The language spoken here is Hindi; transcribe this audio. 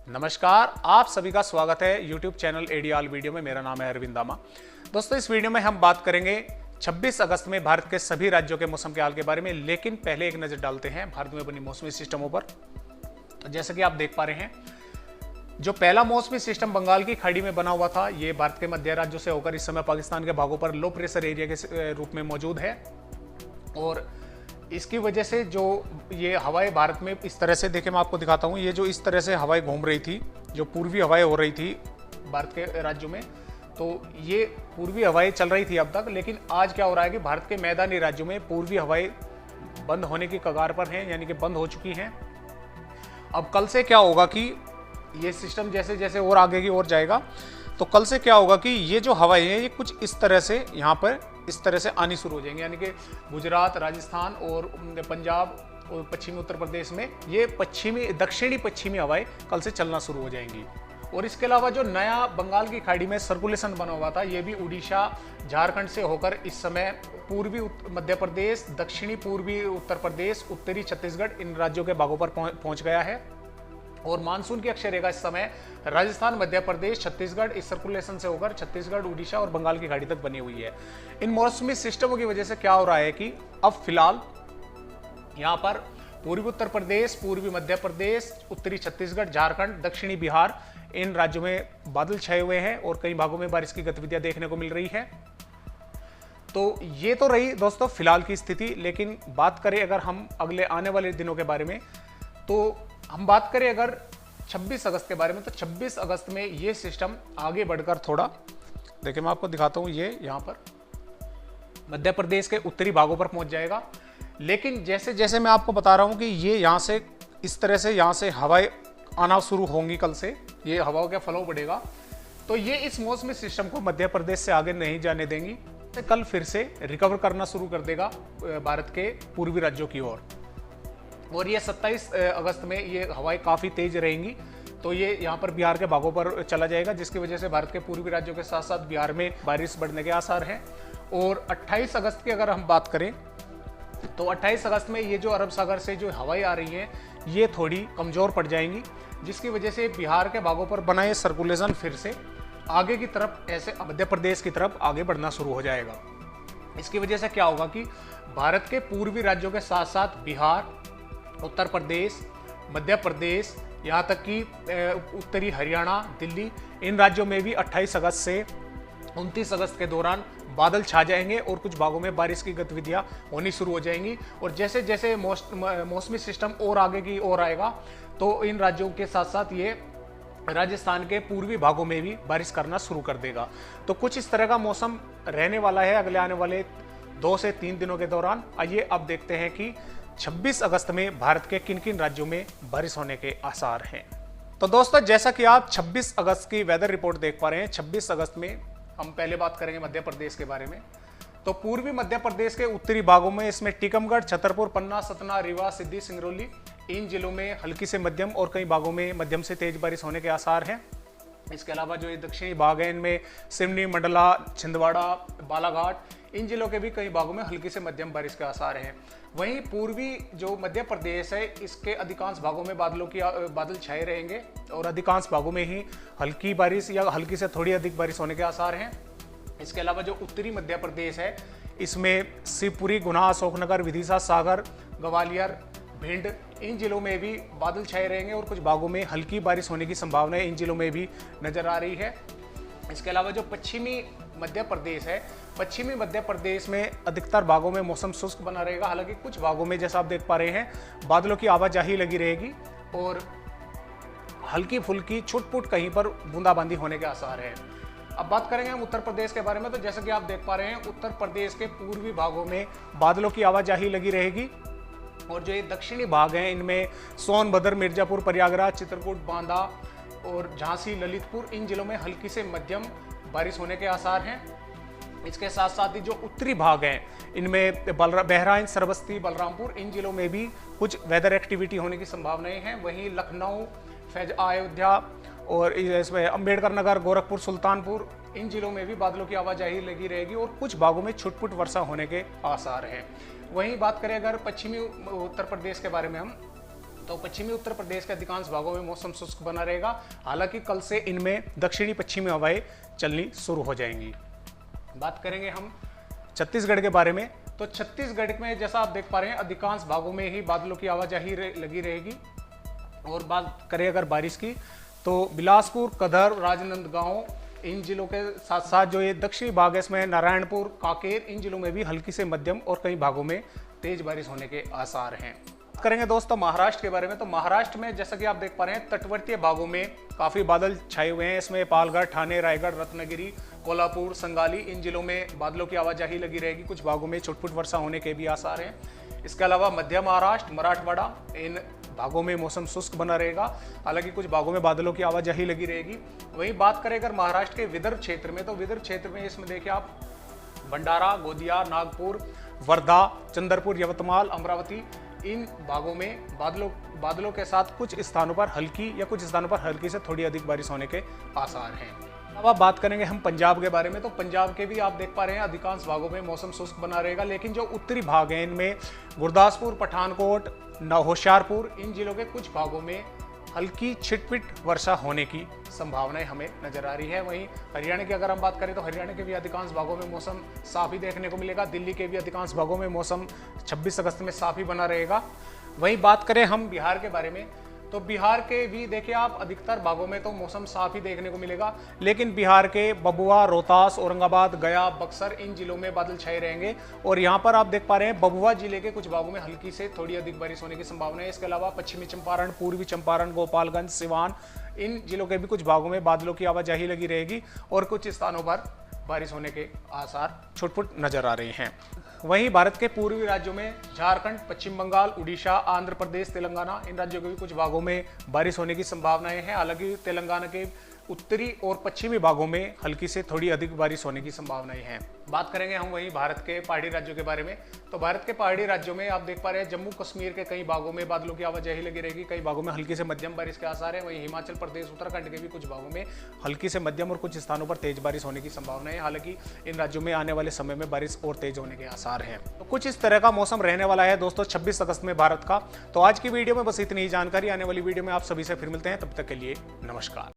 नमस्कार, आप सभी का स्वागत है YouTube चैनल एडीआल वीडियो में। मेरा नाम है अरविंद दामा। दोस्तों, इस वीडियो में हम बात करेंगे 26 अगस्त में भारत के सभी राज्यों के मौसम के हाल के बारे में, लेकिन पहले एक नजर डालते हैं भारत में बनी मौसमी सिस्टमों पर। तो जैसे कि आप देख पा रहे हैं, जो पहला मौसमी सिस्टम बंगाल की खाड़ी में बना हुआ था, ये भारत के मध्य राज्यों से होकर इस समय पाकिस्तान के भागों पर लो प्रेशर एरिया के रूप में मौजूद है। और इसकी वजह से जो ये हवाएं भारत में इस तरह से, देखिए मैं आपको दिखाता हूँ, ये जो इस तरह से हवाएं घूम रही थी, जो पूर्वी हवाएं हो रही थी भारत के राज्यों में, तो ये पूर्वी हवाएं चल रही थी अब तक। लेकिन आज क्या हो रहा है कि भारत के मैदानी राज्यों में पूर्वी हवाएं बंद होने की कगार पर हैं, यानी कि बंद हो चुकी हैं। अब कल से क्या होगा कि ये सिस्टम जैसे जैसे और आगे की ओर जाएगा, तो कल से क्या होगा कि ये जो हवाएं हैं ये कुछ इस तरह से यहाँ पर इस तरह से आनी शुरू हो जाएंगी, यानी कि गुजरात, राजस्थान और पंजाब और पश्चिमी उत्तर प्रदेश में ये दक्षिणी पश्चिमी हवाएं कल से चलना शुरू हो जाएंगी। और इसके अलावा जो नया बंगाल की खाड़ी में सर्कुलेशन बना हुआ था, ये भी उड़ीसा, झारखंड से होकर इस समय पूर्वी मध्य प्रदेश, दक्षिणी पूर्वी उत्तर प्रदेश, उत्तरी छत्तीसगढ़, इन राज्यों के भागों पर पहुंच गया है। और मानसून की अक्षय रेखा इस समय राजस्थान, मध्य प्रदेश, छत्तीसगढ़, इस सर्कुलेशन से होकर छत्तीसगढ़, उड़ीसा और बंगाल की खाड़ी तक बनी हुई है। इन मौसमी सिस्टमों की वजह से क्या हो रहा है कि अब फिलहाल यहाँ पर पूर्वी उत्तर प्रदेश, पूर्वी मध्य प्रदेश, उत्तरी छत्तीसगढ़, झारखंड, दक्षिणी बिहार, इन राज्यों में बादल छाए हुए हैं और कई भागों में बारिश की गतिविधियां देखने को मिल रही है। तो ये तो रही दोस्तों फिलहाल की स्थिति। लेकिन बात करें अगर हम अगले आने वाले दिनों के बारे में, तो हम बात करें अगर 26 अगस्त के बारे में, तो 26 अगस्त में ये सिस्टम आगे बढ़कर थोड़ा, देखिए मैं आपको दिखाता हूं, ये यहां पर मध्य प्रदेश के उत्तरी भागों पर पहुंच जाएगा। लेकिन जैसे जैसे मैं आपको बता रहा हूं कि ये यहां से इस तरह से यहां से हवाएं आना शुरू होंगी, कल से ये हवाओं का फ्लो बढ़ेगा, तो ये इस मौसमी सिस्टम को मध्य प्रदेश से आगे नहीं जाने देंगी। तो कल फिर से रिकवर करना शुरू कर देगा भारत के पूर्वी राज्यों की ओर। और ये 27 अगस्त में ये हवाएं काफ़ी तेज रहेंगी, तो ये यहाँ पर बिहार के भागों पर चला जाएगा, जिसकी वजह से भारत के पूर्वी राज्यों के साथ साथ बिहार में बारिश बढ़ने के आसार हैं। और 28 अगस्त की अगर हम बात करें, तो 28 अगस्त में ये जो अरब सागर से जो हवाएं आ रही हैं ये थोड़ी कमज़ोर पड़ जाएंगी, जिसकी वजह से बिहार के भागों पर बना ये सर्कुलेशन फिर से आगे की तरफ, ऐसे मध्य प्रदेश की तरफ आगे बढ़ना शुरू हो जाएगा। इसकी वजह से क्या होगा कि भारत के पूर्वी राज्यों के साथ साथ बिहार, उत्तर प्रदेश, मध्य प्रदेश, यहाँ तक कि उत्तरी हरियाणा, दिल्ली, इन राज्यों में भी 28 अगस्त से 29 अगस्त के दौरान बादल छा जाएंगे और कुछ भागों में बारिश की गतिविधियां होनी शुरू हो जाएंगी। और जैसे जैसे मौसमी सिस्टम और आगे की ओर आएगा, तो इन राज्यों के साथ साथ ये राजस्थान के पूर्वी भागों में भी बारिश करना शुरू कर देगा। तो कुछ इस तरह का मौसम रहने वाला है अगले आने वाले 2 से 3 दिनों के दौरान। आइए अब देखते हैं कि 26 अगस्त में भारत के किन किन राज्यों में बारिश होने के आसार हैं। तो दोस्तों, जैसा कि आप 26 अगस्त की वेदर रिपोर्ट देख पा रहे हैं, 26 अगस्त में हम पहले बात करेंगे मध्य प्रदेश के बारे में। तो पूर्वी मध्य प्रदेश के उत्तरी भागों में इसमें टीकमगढ़, छतरपुर, पन्ना, सतना, रीवा, सिद्दी, सिंगरौली, इन जिलों में हल्की से मध्यम और कई भागों में मध्यम से तेज बारिश होने के आसार हैं। इसके अलावा जो ये दक्षिणी भाग है, इनमें सिवनी, मंडला, छिंदवाड़ा, बालाघाट, इन जिलों के भी कई भागों में हल्की से मध्यम बारिश के आसार हैं। वहीं पूर्वी जो मध्य प्रदेश है, इसके अधिकांश भागों में बादल छाए रहेंगे और अधिकांश भागों में ही हल्की बारिश या हल्की से थोड़ी अधिक बारिश होने के आसार हैं। इसके अलावा जो उत्तरी मध्य प्रदेश है, इसमें शिवपुरी, गुना, अशोकनगर, विदिशा, सागर, ग्वालियर, भिंड, इन जिलों में भी बादल छाए रहेंगे और कुछ भागों में हल्की बारिश होने की संभावना इन जिलों में भी नजर आ रही है। इसके अलावा जो पश्चिमी मध्य प्रदेश है, पश्चिमी मध्य प्रदेश में अधिकतर भागों में मौसम शुष्क बना रहेगा। हालांकि कुछ भागों में, जैसा आप देख पा रहे हैं, बादलों की आवाजाही लगी रहेगी और हल्की फुल्की छुटपुट कहीं पर बूंदाबांदी होने के आसार है। अब बात करेंगे हम उत्तर प्रदेश के बारे में। तो जैसा कि आप देख पा रहे हैं, उत्तर प्रदेश के पूर्वी भागों में बादलों की आवाजाही लगी रहेगी और जो ये दक्षिणी भाग हैं, इनमें सोनभद्र, मिर्जापुर, प्रयागराज, चित्रकूट, बांदा और झांसी, ललितपुर, इन जिलों में हल्की से मध्यम बारिश होने के आसार हैं। इसके साथ साथ ही जो उत्तरी भाग हैं, इनमें बहराइच, श्रावस्ती, बलरामपुर, इन जिलों में भी कुछ वेदर एक्टिविटी होने की संभावनाएं हैं। वहीं लखनऊ, अयोध्या और इसमें अम्बेडकर नगर, गोरखपुर, सुल्तानपुर, इन जिलों में भी बादलों की आवाजाही लगी रहेगी और कुछ भागों में छुटपुट वर्षा होने के आसार हैं। वहीं बात करें अगर पश्चिमी उत्तर प्रदेश के बारे में हम, तो पश्चिमी उत्तर प्रदेश के अधिकांश भागों में मौसम शुष्क बना रहेगा। हालांकि कल से इनमें दक्षिणी पश्चिमी हवाएं चलनी शुरू हो जाएंगी। बात करेंगे हम छत्तीसगढ़ के बारे में। तो छत्तीसगढ़ में जैसा आप देख पा रहे हैं अधिकांश भागों में ही बादलों की आवाजाही लगी रहेगी। और बात करें अगर बारिश की तो बिलासपुर, कदर, राजनांदगांव इन जिलों के साथ साथ जो ये दक्षिणी भाग है इसमें नारायणपुर, कांकेर इन जिलों में भी हल्की से मध्यम और कई भागों में तेज बारिश होने के आसार हैं। करेंगे दोस्तों महाराष्ट्र के बारे में। तो महाराष्ट्र में जैसा कि आप देख पा रहे हैं तटवर्तीय भागों में काफी बादल छाए हुए हैं। इसमें पालघर, ठाणे, रायगढ़, रत्नागिरी, कोल्हापुर, संगाली इन जिलों में बादलों की आवाजाही लगी रहेगी। कुछ भागों में छुटपुट वर्षा होने के भी आसार हैं। इसके अलावा मध्य महाराष्ट्र, मराठवाड़ा इन भागों में मौसम शुष्क बना रहेगा। हालांकि कुछ भागों में बादलों की आवाजाही लगी रहेगी। वहीं बात करें अगर महाराष्ट्र के विदर्भ क्षेत्र में, तो विदर्भ क्षेत्र में इसमें देखिए आप भंडारा, गोंदिया, नागपुर, वर्धा, चंद्रपुर, यवतमाल, अमरावती इन भागों में बादलों के साथ कुछ स्थानों पर हल्की या कुछ स्थानों पर हल्की से थोड़ी अधिक बारिश होने के आसार हैं। अब बात करेंगे हम पंजाब के बारे में। तो पंजाब के भी आप देख पा रहे हैं अधिकांश भागों में मौसम शुष्क बना रहेगा। लेकिन जो उत्तरी भाग हैं इनमें गुरदासपुर, पठानकोट, होशियारपुर इन जिलों के कुछ भागों में हल्की छिटपिट वर्षा होने की संभावनाएं हमें नजर आ रही है। वहीं हरियाणा की अगर हम बात करें तो हरियाणा के भी अधिकांश भागों में मौसम साफ ही देखने को मिलेगा। दिल्ली के भी अधिकांश भागों में मौसम 26 अगस्त में साफ ही बना रहेगा। वहीं बात करें हम बिहार के बारे में, तो बिहार के भी देखिए आप अधिकतर भागों में तो मौसम साफ ही देखने को मिलेगा। लेकिन बिहार के बबुआ, रोहतास, औरंगाबाद, गया, बक्सर इन जिलों में बादल छाए रहेंगे। और यहाँ पर आप देख पा रहे हैं बबुआ जिले के कुछ भागों में हल्की से थोड़ी अधिक बारिश होने की संभावना है। इसके अलावा पश्चिमी चंपारण, पूर्वी चंपारण, गोपालगंज, सिवान इन जिलों के भी कुछ भागों में बादलों की आवाजाही लगी रहेगी और कुछ स्थानों पर बारिश होने के आसार छुटपुट नजर आ रहे हैं। वहीं भारत के पूर्वी राज्यों में झारखंड, पश्चिम बंगाल, उड़ीसा, आंध्र प्रदेश, तेलंगाना इन राज्यों के भी कुछ भागों में बारिश होने की संभावनाएं हैं। हालांकि तेलंगाना के उत्तरी और पश्चिमी भागों में हल्की से थोड़ी अधिक बारिश होने की संभावनाएं हैं। बात करेंगे हम वहीं भारत के पहाड़ी राज्यों के बारे में। तो भारत के पहाड़ी राज्यों में आप देख पा रहे हैं जम्मू कश्मीर के कई भागों में बादलों की आवाजाही लगी रहेगी। कई भागों में हल्की से मध्यम बारिश के आसार है। वहीं हिमाचल प्रदेश, उत्तराखंड के भी कुछ भागों में हल्की से मध्यम और कुछ स्थानों पर तेज बारिश होने की संभावना है। हालांकि इन राज्यों में आने वाले समय में बारिश और तेज होने के आसार हैं। तो कुछ इस तरह का मौसम रहने वाला है दोस्तों 26 अगस्त में भारत का। तो आज की वीडियो में बस इतनी ही जानकारी। आने वाली वीडियो में आप सभी से फिर मिलते हैं। तब तक के लिए नमस्कार।